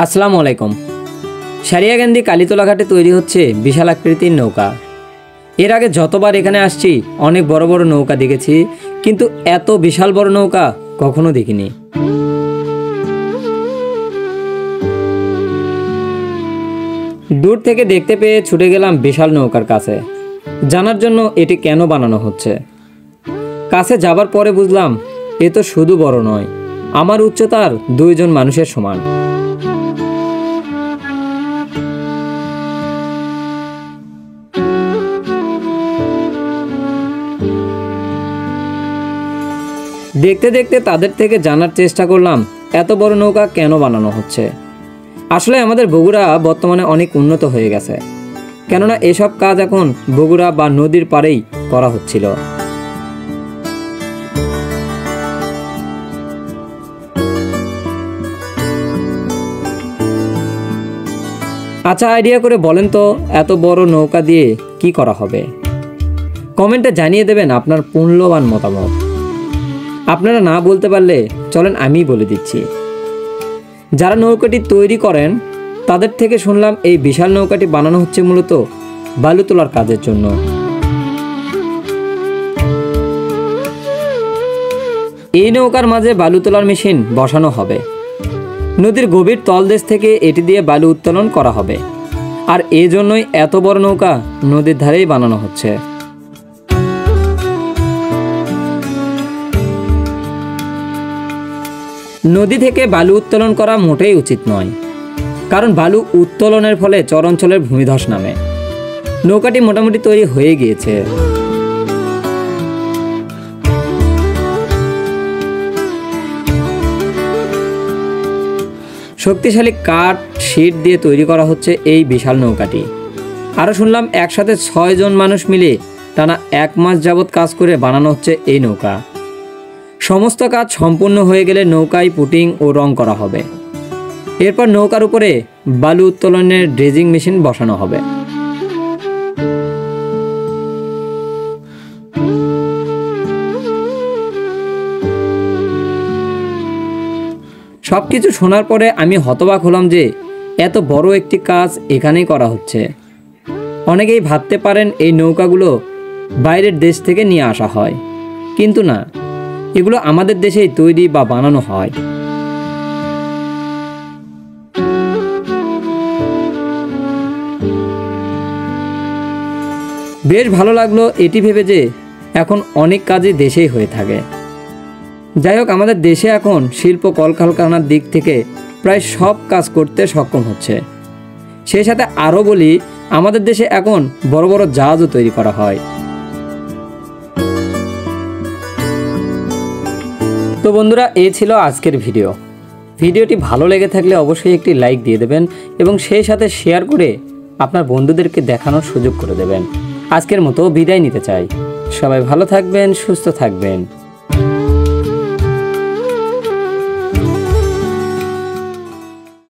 আসসালামু আলাইকুম। সারিয়াকান্দি কালীতলা ঘাটে তৈরি হচ্ছে বিশাল আকৃতির নৌকা। এর আগে যতবার এখানে আসছি অনেক বড় বড় নৌকা দেখেছি, কিন্তু এত বিশাল বড় নৌকা কখনো দেখিনি। দূর থেকে দেখতে পেয়ে ছুটে গেলাম বিশাল নৌকার কাছে, জানার জন্য এটি কেন বানানো হচ্ছে। কাছে যাবার পরে বুঝলাম এ তো শুধু বড় নয়, আমার উচ্চতার 2 জন মানুষের সমান। দেখতে দেখতে তাদের থেকে জানার চেষ্টা করলাম এত বড় নৌকা কেন বানানো হচ্ছে। আসলে আমাদের বগুড়া বর্তমানে অনেক উন্নত হয়ে গেছে, কেননা এসব কাজ এখন বগুড়া বা নদীর পাড়েই করা হচ্ছিল। আচ্ছা, আইডিয়া করে বলেন তো এত বড় নৌকা দিয়ে কি করা হবে? কমেন্টে জানিয়ে দেবেন আপনার মূল্যবান মতামত। আপনারা না বলতে পারলে চলেন আমি বলে দিচ্ছি। যারা নৌকাটি তৈরি করেন তাদের থেকে শুনলাম এই বিশাল নৌকাটি বানানো হচ্ছে মূলত বালু তোলার কাজের জন্য। এই নৌকার মাঝে বালু তোলার মেশিন বসানো হবে। নদীর গভীর তলদেশ থেকে এটি দিয়ে বালু উত্তোলন করা হবে, আর এই জন্যই এত বড় নৌকা নদীর ধারেই বানানো হচ্ছে। নদী থেকে বালু উত্তোলন করা মোটেই উচিত নয়, কারণ বালু উত্তোলনের ফলে চরাঞ্চলের ভূমিধস নামে। নৌকাটি মোটামুটি তৈরি হয়ে গিয়েছে। শক্তিশালী কাঠ শীট দিয়ে তৈরি করা হচ্ছে এই বিশাল নৌকাটি। আরও শুনলাম একসাথে 6 জন মানুষ মিলে টানা 1 মাস যাবৎ কাজ করে বানানো হচ্ছে এই নৌকা। সমস্ত কাজ সম্পূর্ণ হয়ে গেলে নৌকায় পুটিং ও রং করা হবে। এরপর নৌকার উপরে বালু উত্তোলনের ড্রেজিং মেশিন বসানো হবে। সবকিছু শোনার পরে আমি হতবাক হলাম যে এত বড় একটি কাজ এখানেই করা হচ্ছে। অনেকেই ভাবতে পারেন এই নৌকাগুলো বাইরের দেশ থেকে নিয়ে আসা হয়, কিন্তু না, এগুলো আমাদের দেশেই তৈরি বা বানানো হয়। বেশ ভালো লাগলো এটি ভেবে যে এখন অনেক কাজই দেশেই হয়ে থাকে। যাই হোক, আমাদের দেশে এখন শিল্প কলকারখানার দিক থেকে প্রায় সব কাজ করতে সক্ষম হচ্ছে। সেই সাথে আরও বলি, আমাদের দেশে এখন বড় বড় জাহাজও তৈরি করা হয়। তো বন্ধুরা, এই ছিল আজকের ভিডিওটি ভালো লেগে থাকলে অবশ্যই একটি লাইক দিয়ে দেবেন এবং সেই সাথে শেয়ার করে আপনার বন্ধুদেরকে দেখানোর সুযোগ করে দেবেন। আজকের মতো বিদায় নিতে চাই। সবাই ভালো থাকবেন, সুস্থ থাকবেন।